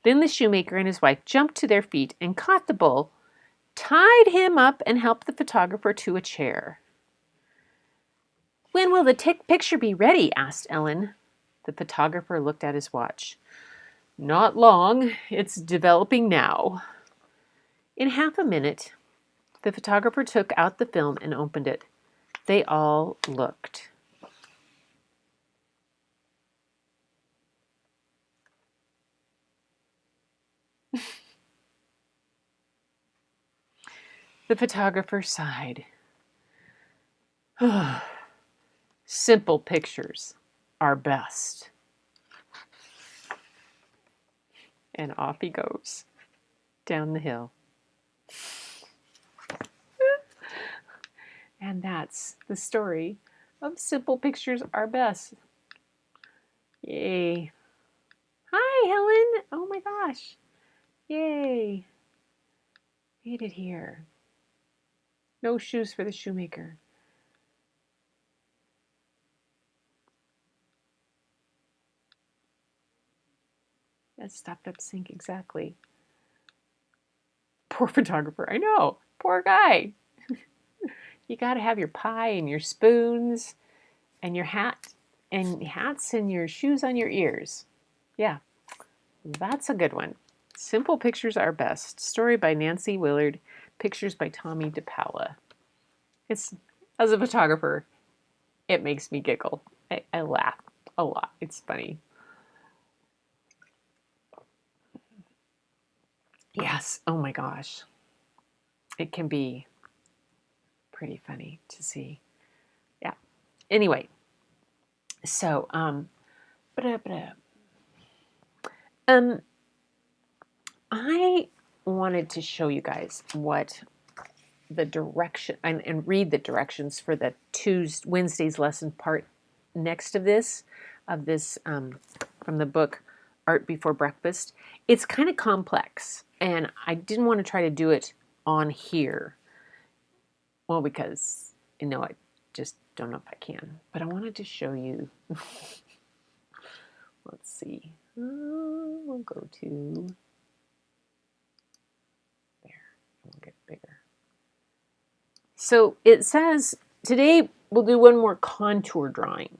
Then the shoemaker and his wife jumped to their feet and caught the bull, tied him up, and helped the photographer to a chair. "When will the picture be ready?" asked Ellen. The photographer looked at his watch. "Not long. It's developing now." In half a minute, the photographer took out the film and opened it. They all looked. The photographer sighed. "Simple pictures are best." And off he goes down the hill. And that's the story of Simple Pictures Are Best. Yay. Hi, Helen. Oh my gosh. Yay. Made it here. No shoes for the shoemaker. That stopped up sync exactly. Poor photographer. I know. Poor guy. You got to have your pie and your spoons and your hat and hats and your shoes on your ears. Yeah, that's a good one. Simple Pictures Are Best. Story by Nancy Willard. Pictures by Tomie De Paola. It's, as a photographer, it makes me giggle. I laugh a lot. It's funny. Yes. Oh my gosh. It can be pretty funny to see. Yeah. Anyway, so I wanted to show you guys what the direction and read the directions for the Wednesday's lesson part next of this from the book Art Before Breakfast. It's kind of complex, and I didn't want to try to do it on here. Well, because, I just don't know if I can. But I wanted to show you. Let's see. We'll go to there. We'll get bigger. So it says, today we'll do one more contour drawing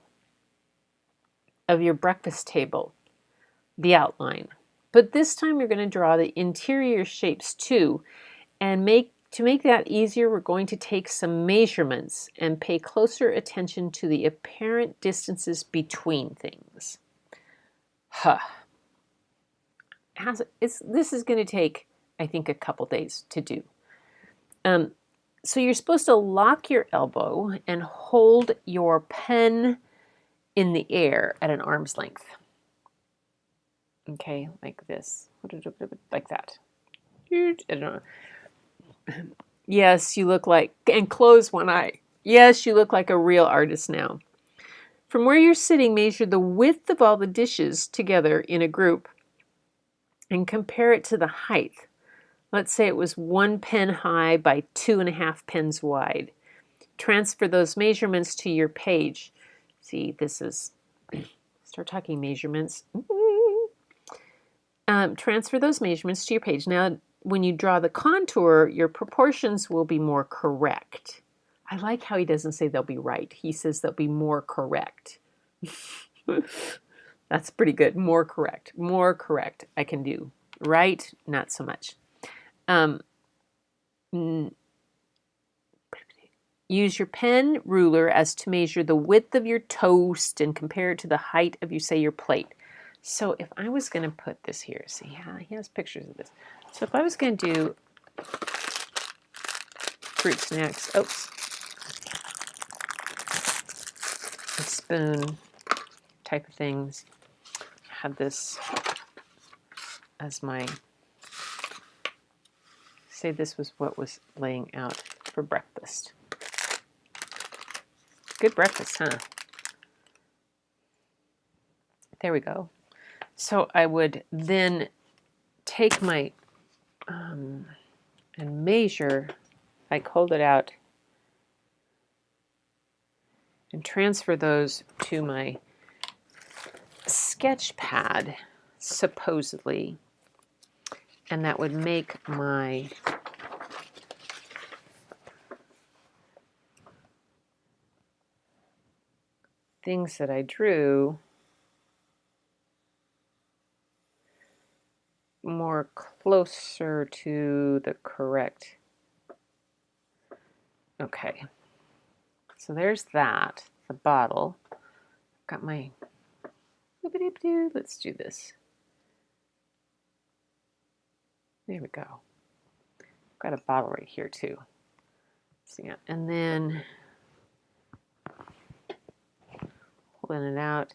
of your breakfast table, the outline. But this time you're going to draw the interior shapes too, and to make that easier, we're going to take some measurements and pay closer attention to the apparent distances between things. This is going to take, I think, a couple days to do. So you're supposed to lock your elbow and hold your pen in the air at an arm's length. Okay, like this. Like that. I don't know. Yes, you look like, and close one eye. Yes, you look like a real artist now. From where you're sitting, measure the width of all the dishes together in a group and compare it to the height. Let's say it was 1 pen high by 2.5 pens wide. Transfer those measurements to your page. See, this is, start talking measurements. Transfer those measurements to your page. Now, when you draw the contour, your proportions will be more correct. I like how he doesn't say they'll be right. He says they'll be more correct. That's pretty good. More correct. More correct. I can do. Right? Not so much. Use your pen ruler as to measure the width of your toast and compare it to the height of, your plate. So if I was going to put this here, see, he has pictures of this. So if I was going to do fruit snacks, a spoon type of things, I had this as my, say this was what was laying out for breakfast. Good breakfast, huh? There we go. So I would then take my, and measure, like hold it out and transfer those to my sketch pad, supposedly, and that would make my things that I drew more closer to the correct. Okay, so there's that, the bottle. Got my, let's do this. There we go. Got a bottle right here too. So yeah, and then pulling it out.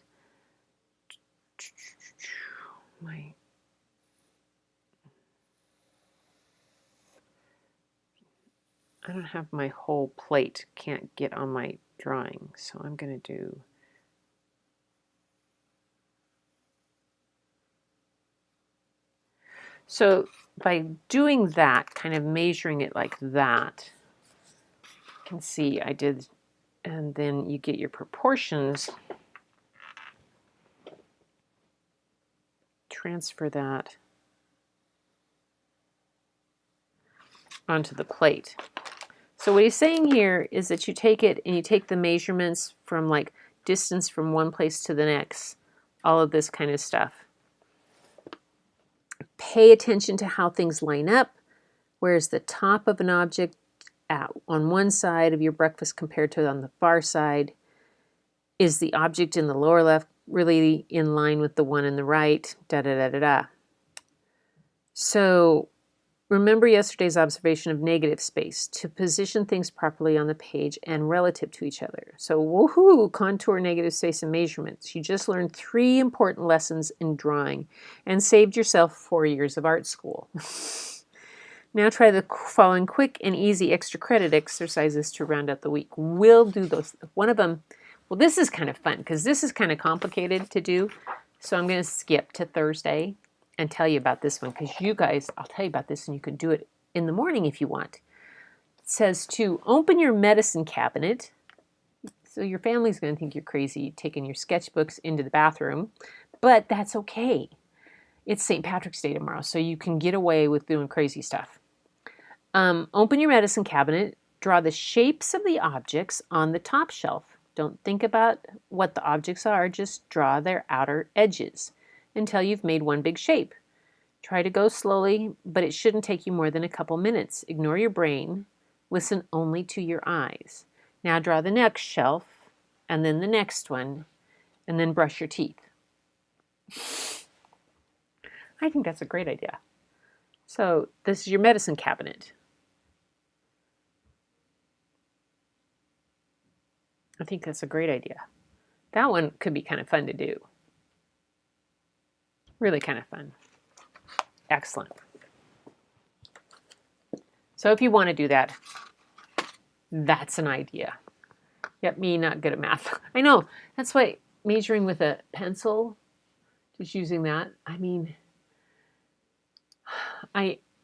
I don't have my whole plate, can't get on my drawing, so I'm going to do so by doing that, kind of measuring it like that, you can see I did, and then you get your proportions, transfer that onto the plate. So what he's saying here is that you take it and you take the measurements from like distance from one place to the next, all of this kind of stuff. Pay attention to how things line up. Where's the top of an object on one side of your breakfast compared to on the far side? Is the object in the lower left really in line with the one in the right? Da da da da da. So remember yesterday's observation of negative space to position things properly on the page and relative to each other. So woohoo, contour, negative space, and measurements. You just learned 3 important lessons in drawing and saved yourself 4 years of art school. Now try the following quick and easy extra credit exercises to round out the week. We'll do those. One of them, well, this is kind of fun because this is kind of complicated to do. So I'm going to skip to Thursday and tell you about this one because you guys, I'll tell you about this and you can do it in the morning if you want. It says to open your medicine cabinet. So your family's going to think you're crazy taking your sketchbooks into the bathroom, but that's okay. It's St. Patrick's Day tomorrow, so you can get away with doing crazy stuff. Open your medicine cabinet, draw the shapes of the objects on the top shelf. Don't think about what the objects are, just draw their outer edges until you've made one big shape. Try to go slowly, but it shouldn't take you more than a couple minutes. Ignore your brain. Listen only to your eyes. Now draw the next shelf, and then the next one, and then brush your teeth. I think that's a great idea. So this is your medicine cabinet. I think that's a great idea. That one could be kind of fun to do. Really kind of fun. Excellent. So if you want to do that, that's an idea. Yep, me not good at math. I know. That's why measuring with a pencil, just using that, I mean,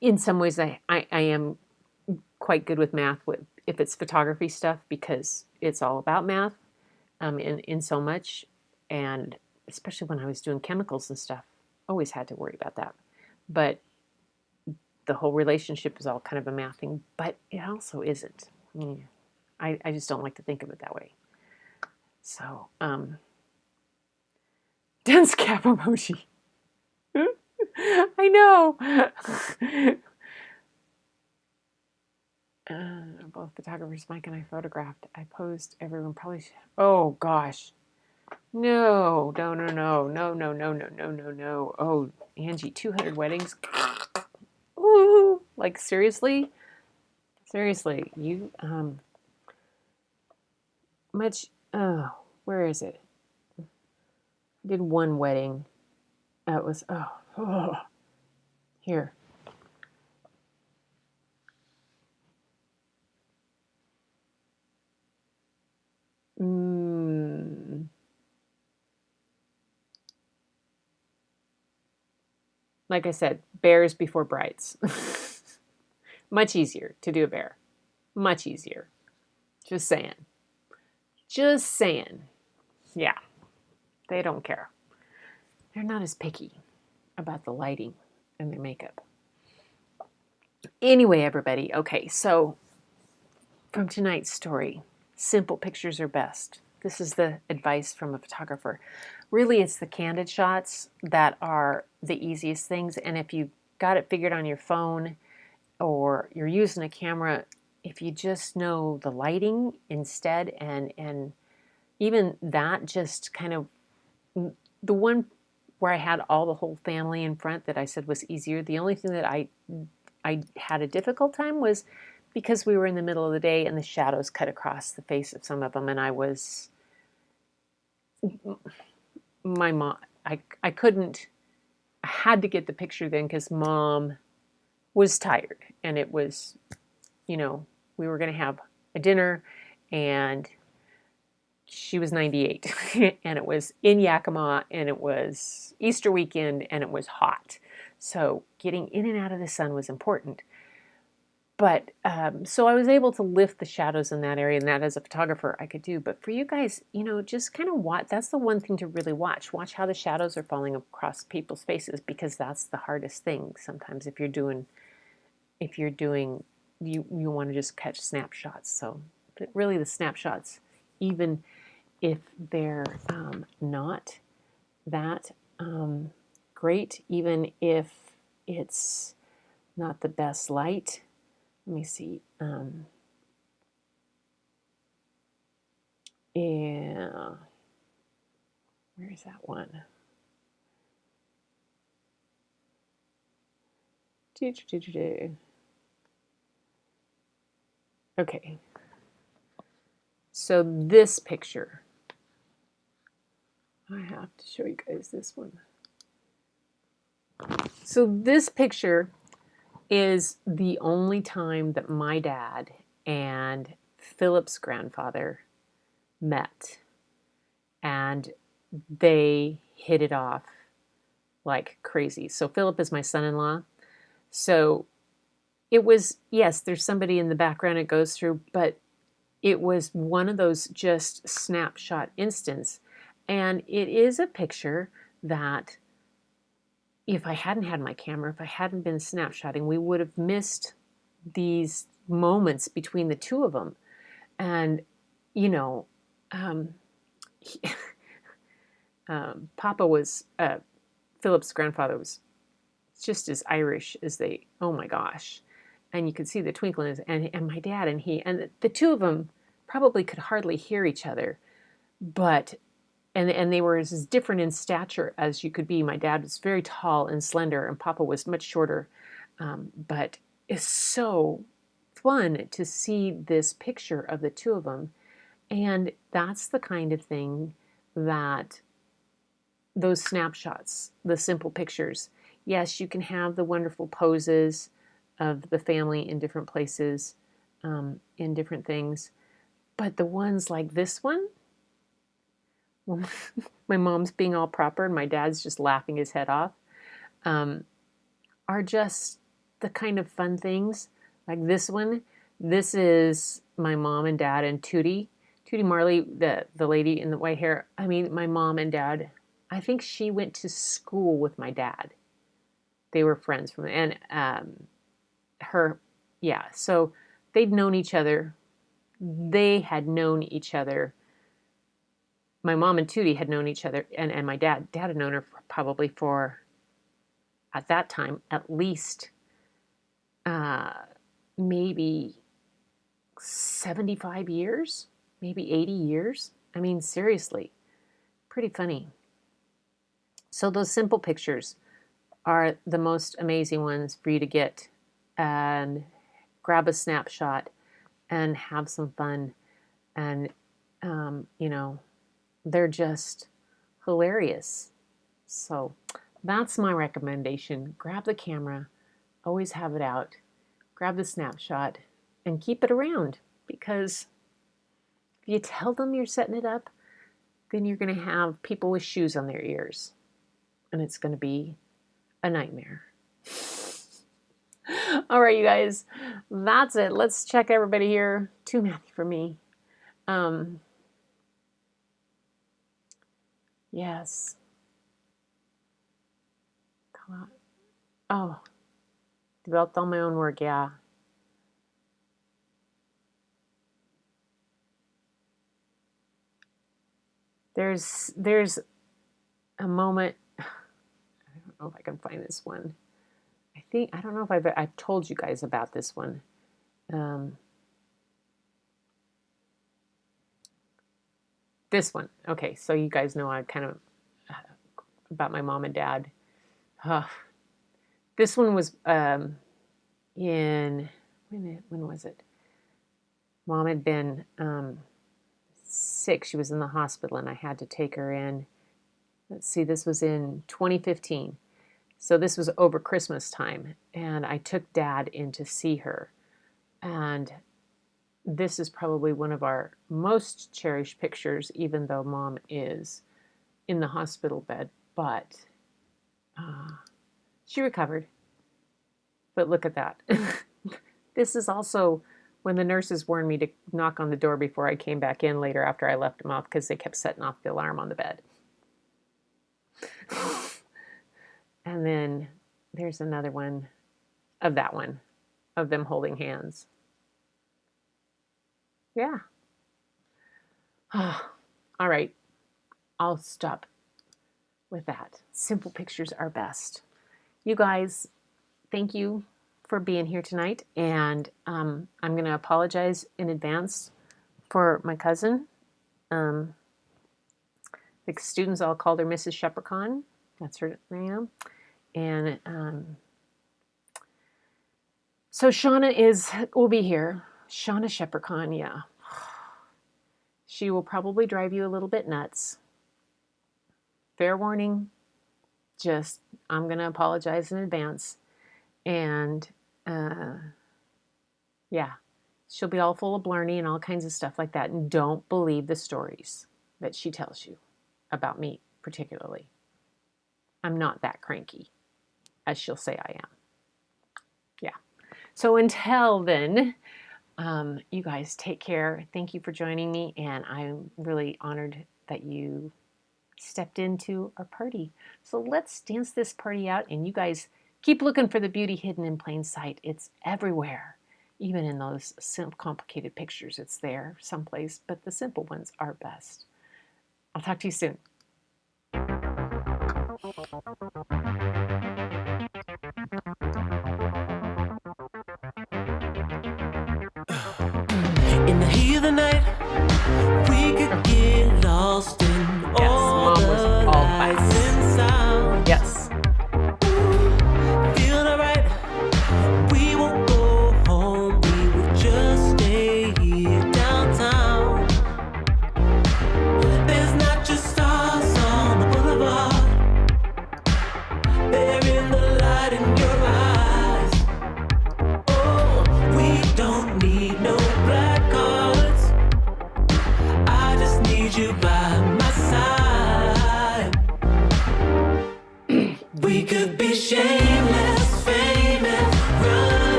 in some ways I am quite good with math if it's photography stuff because it's all about math in so much, and especially when I was doing chemicals and stuff, always had to worry about that. But the whole relationship is all kind of a math thing, but it also isn't. I just don't like to think of it that way. So, dense cap emoji. I know. Both photographers, Mike and I photographed. I posed. Everyone probably should. Oh gosh. No. Oh, Angie, 200 weddings. Ooh, like seriously? Seriously, you much. Oh, where is it? I did one wedding. It was here. like I said, bears before brides. Much easier to do a bear. Much easier. Just saying. Just saying. Yeah, they don't care. They're not as picky about the lighting and their makeup. Anyway, everybody, okay, so from tonight's story, simple pictures are best. This is the advice from a photographer. Really, it's the candid shots that are the easiest things. And if you got it figured on your phone or you're using a camera, if you just know the lighting instead, and even that, just kind of the one where I had all the whole family in front that I said was easier. The only thing that I had a difficult time was because we were in the middle of the day and the shadows cut across the face of some of them, and my mom, I couldn't, I had to get the picture then because Mom was tired, and it was, we were going to have a dinner, and she was 98, and it was in Yakima, and it was Easter weekend, and it was hot. So getting in and out of the sun was important. But so I was able to lift the shadows in that area, and that as a photographer I could do. But for you guys, just kind of watch. That's the one thing to really watch. Watch how the shadows are falling across people's faces, because that's the hardest thing. Sometimes if you're doing, you want to just catch snapshots. So, but really the snapshots, even if they're not that great, even if it's not the best light. Let me see. Yeah. Where is that one? Okay. So this picture, I have to show you guys this one. So this picture is the only time that my dad and Philip's grandfather met, and they hit it off like crazy. So Philip is my son-in-law. So it was, yes, there's somebody in the background it goes through, but it was one of those just snapshot instants. And it is a picture that if I hadn't had my camera, if I hadn't been snapshotting, we would have missed these moments between the two of them. And, Papa was, Philip's grandfather was just as Irish as they, oh my gosh. And you could see the twinkle in his, and my dad and he, and the two of them probably could hardly hear each other, but and they were as different in stature as you could be. My dad was very tall and slender, and Papa was much shorter. But it's so fun to see this picture of the two of them. And that's the kind of thing that those snapshots, the simple pictures, yes, you can have the wonderful poses of the family in different places, in different things. But the ones like this one, my mom's being all proper and my dad's just laughing his head off, are just the kind of fun things. Like this one, this is my mom and dad and Tootie Marley, the lady in the white hair. I mean, my mom and dad, I think she went to school with my dad. They were friends from, and so they'd known each other. They had known each other. My mom and Tootie had known each other, and my dad had known her probably for, at that time, at least maybe 75 years, maybe 80 years. I mean, seriously, pretty funny. So those simple pictures are the most amazing ones for you to get and grab a snapshot and have some fun. And, they're just hilarious. So that's my recommendation. Grab the camera, always have it out, grab the snapshot, and keep it around, because if you tell them you're setting it up, then you're going to have people with shoes on their ears, and it's going to be a nightmare. All right, you guys, that's it. Let's check everybody here. Too many for me. Yes. Come on. Oh, developed all my own work. Yeah. There's a moment. I don't know if I can find this one. I don't know if I've told you guys about this one. This one. Okay, so you guys know I kind of about my mom and dad. This one was when was it? Mom had been sick. She was in the hospital, and I had to take her in. Let's see, this was in 2015. So this was over Christmas time, and I took Dad in to see her. And this is probably one of our most cherished pictures, even though Mom is in the hospital bed. But she recovered. But look at that. This is also when the nurses warned me to knock on the door before I came back in later after I left them off, because they kept setting off the alarm on the bed. And then there's another one of that one, of them holding hands. Yeah. All right. I'll stop with that. Simple pictures are best. You guys, thank you for being here tonight. And I'm going to apologize in advance for my cousin. The students all called her Mrs. Shepherdcon. That's her name. And so Shauna will be here. Shauna Shepherdcon, yeah. She will probably drive you a little bit nuts. Fair warning. I'm going to apologize in advance. And yeah, she'll be all full of blarney and all kinds of stuff like that. And don't believe the stories that she tells you about me, particularly. I'm not that cranky, as she'll say I am. Yeah. So until then, you guys take care. Thank you for joining me, and I'm really honored that you stepped into our party. So let's dance this party out, and you guys keep looking for the beauty hidden in plain sight. It's everywhere. Even in those simple, complicated pictures, it's there someplace, but the simple ones are best. I'll talk to you soon. In the heat of the night, we could get lost in all the lights and sound. Yes. Feeling alright, we won't go home, we will just stay here downtown. There's not just stars on the boulevard, they're in the light in your eyes. Oh, we don't need no black cards,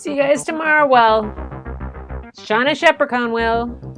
See you guys tomorrow. Well, Shauna Sheppercon will.